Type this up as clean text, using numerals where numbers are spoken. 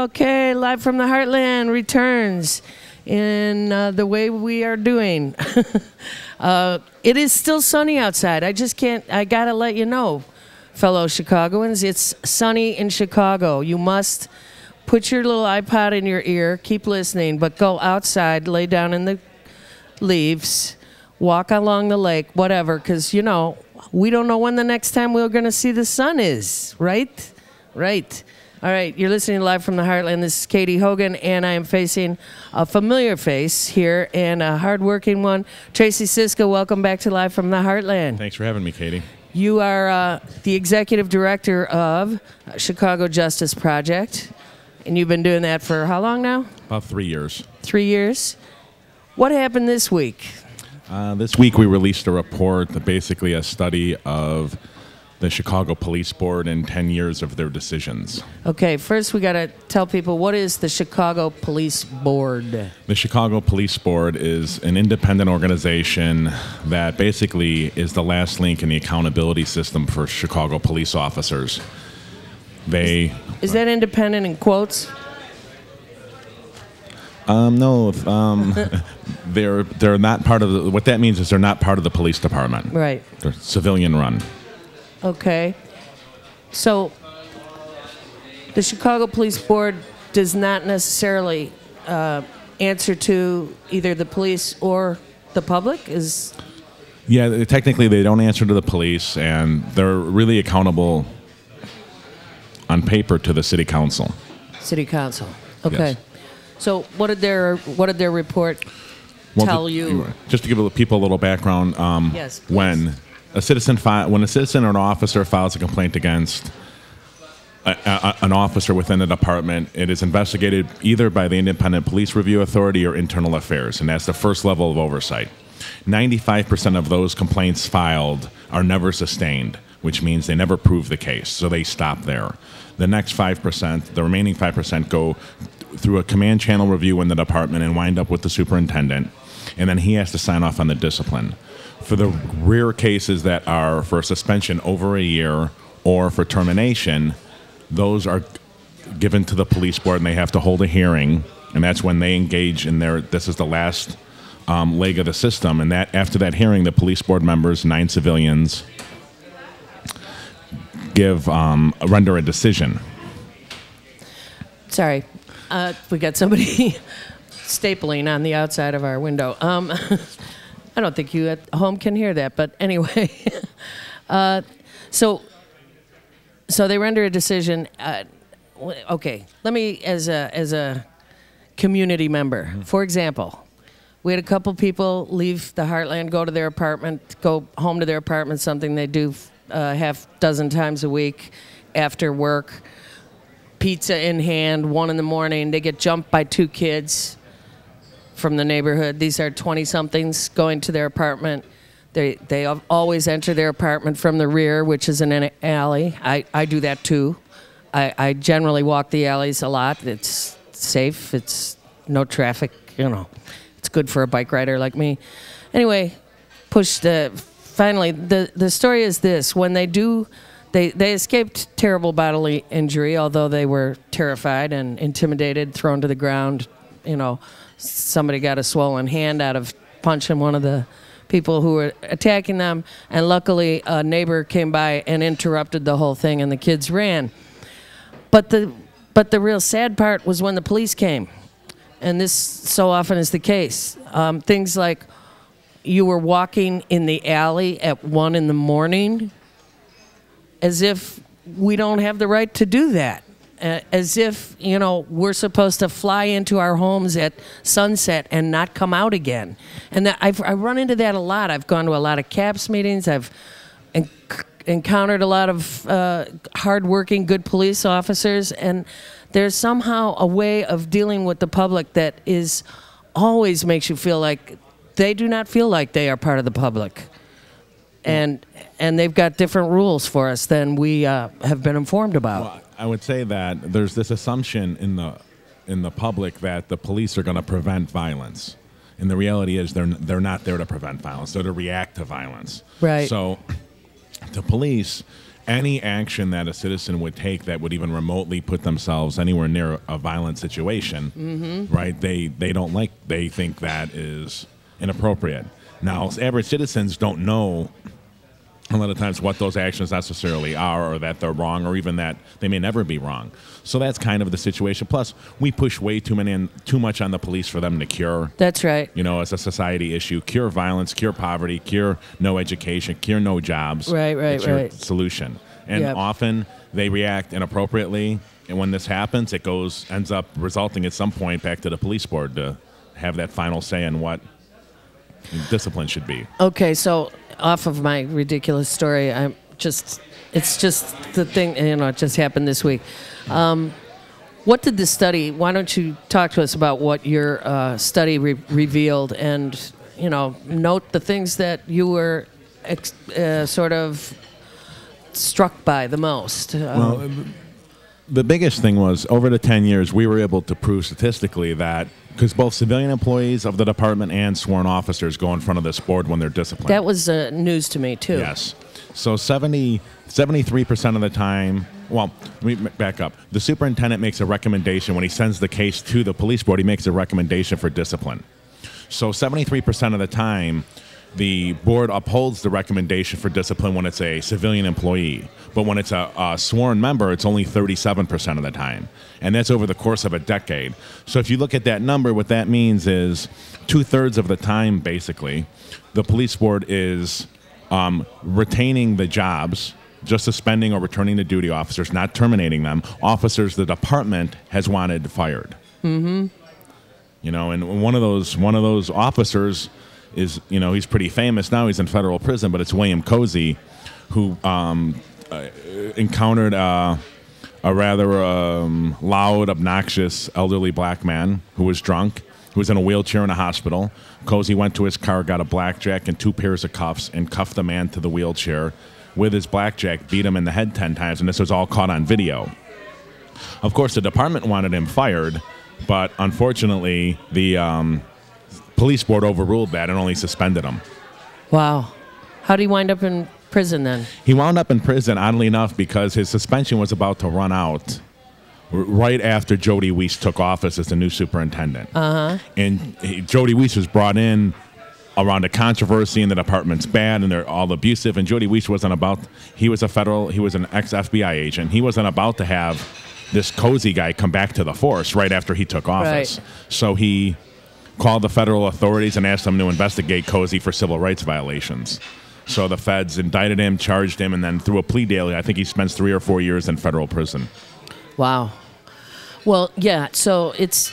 Okay, Live from the Heartland returns in the way we are doing. It is still sunny outside. I gotta let you know, fellow Chicagoans, it's sunny in Chicago. You must put your little iPod in your ear, keep listening, but go outside, lay down in the leaves, walk along the lake, whatever, because, you know, we don't know when the next time we're going to see the sun is, right? Right. All right, you're listening Live from the Heartland. This is Katy Hogan, and I am facing a familiar face here and a hardworking one. Tracy Siska, welcome back to Live from the Heartland. Thanks for having me, Katy. You are the executive director of Chicago Justic Project, and you've been doing that for how long now? About 3 years. 3 years. What happened this week? This week we released a report, basically a study of the Chicago Police Board and 10 years of their decisions. Okay, first we got to tell people, what is the Chicago Police Board? The Chicago Police Board is an independent organization that basically is the last link in the accountability system for Chicago police officers. Is that independent in quotes? No, they're not part of the, what that means is they're not part of the police department. Right. They're civilian run. Okay. So the Chicago Police Board does not necessarily answer to either the police or the public? Yeah, technically they don't answer to the police, and they're really accountable on paper to the city council. City council. Okay. Yes. So what did their report tell you? Just to give people a little background, yes, when a citizen or an officer files a complaint against an officer within the department, it is investigated either by the Independent Police Review Authority or Internal Affairs, and that's the first level of oversight. 95% of those complaints filed are never sustained, which means they never prove the case, so they stop there. The next 5%, the remaining 5%, go through a command channel review in the department and wind up with the superintendent, and then he has to sign off on the discipline. For the rare cases that are for suspension over a year or for termination, those are given to the police board and they have to hold a hearing, and that's when they engage in this is the last leg of the system, and that after that hearing, the police board members, 9 civilians, render a decision. Sorry, we got somebody stapling on the outside of our window. I don't think you at home can hear that, but anyway. So they render a decision. Okay, let me, as a community member, for example, we had a couple people leave the Heartland, go home to their apartment, something they do half dozen times a week after work. Pizza in hand, 1 in the morning. They get jumped by 2 kids from the neighborhood. These are 20-somethings going to their apartment. They always enter their apartment from the rear, which is in an alley. I do that too. I generally walk the alleys a lot. It's safe. It's no traffic. You know, it's good for a bike rider like me. Anyway, finally, the story is this: when they escaped terrible bodily injury, although they were terrified and intimidated, thrown to the ground. You know, somebody got a swollen hand out of punching one of the people who were attacking them, and luckily a neighbor came by and interrupted the whole thing, and the kids ran. But the real sad part was when the police came, and this so often is the case. Things like you were walking in the alley at 1 in the morning, as if we don't have the right to do that. As if, you know, we're supposed to fly into our homes at sunset and not come out again. And I run into that a lot. I've gone to a lot of CAPS meetings. I've encountered a lot of hardworking, good police officers. And there's somehow a way of dealing with the public that always makes you feel like they do not feel like they are part of the public. And they've got different rules for us than we have been informed about. Well, I would say that there's this assumption in the public that the police are going to prevent violence, and the reality is they're not there to prevent violence. They're to react to violence. Right. So the police any action that a citizen would take that would even remotely put themselves anywhere near a violent situation, right? They don't like. They think that is inappropriate. Now, average citizens don't know a lot of times what those actions necessarily are, or that they're wrong, or even that they may never be wrong. So that's kind of the situation. Plus, we push way too much on the police for them to cure. That's right. You know, as a society issue, cure violence, cure poverty, cure no education, cure no jobs. Right. It's your solution. And often they react inappropriately, and when this happens, it ends up resulting at some point back to the police board to have that final say in what discipline should be. Okay, so off of my ridiculous story, it's just the thing, it just happened this week. What did the study, why don't you talk to us about what your study revealed, and, note the things that you were sort of struck by the most? Well, the biggest thing was, over the 10 years, we were able to prove statistically that, because both civilian employees of the department and sworn officers go in front of this board when they're disciplined. That was news to me, too. Yes. So 73% of the time, well, let me back up. The superintendent makes a recommendation when he sends the case to the police board. He makes a recommendation for discipline. So 73% of the time, the board upholds the recommendation for discipline when it's a civilian employee. But when it's a sworn member, it's only 37% of the time. And that's over the course of a decade. So if you look at that number, what that means is 2/3 of the time, basically, the police board is retaining the jobs, just suspending or returning to duty officers, not terminating them. Officers the department has wanted fired. Mm-hmm. And one of those officers is, he's pretty famous now. He's in federal prison, but it's William Cozy, who encountered a rather loud, obnoxious, elderly black man who was drunk, who was in a wheelchair in a hospital. Cozy went to his car, got a blackjack and 2 pairs of cuffs, and cuffed the man to the wheelchair with his blackjack, beat him in the head 10 times, and this was all caught on video. Of course, the department wanted him fired, but unfortunately, the police board overruled that and only suspended him. Wow. How did he wind up in prison then? He wound up in prison, oddly enough, because his suspension was about to run out right after Jody Weiss took office as the new superintendent. And Jody Weiss was brought in around a controversy, and the department's bad, and they're all abusive. And Jody Weiss he was an ex-FBI agent. He wasn't about to have this Cozy guy come back to the force right after he took office. Right. So he called the federal authorities and asked them to investigate Cozy for civil rights violations. So the feds indicted him, charged him, and then through a plea deal, I think he spends 3 or 4 years in federal prison. Wow. Well, yeah. So it's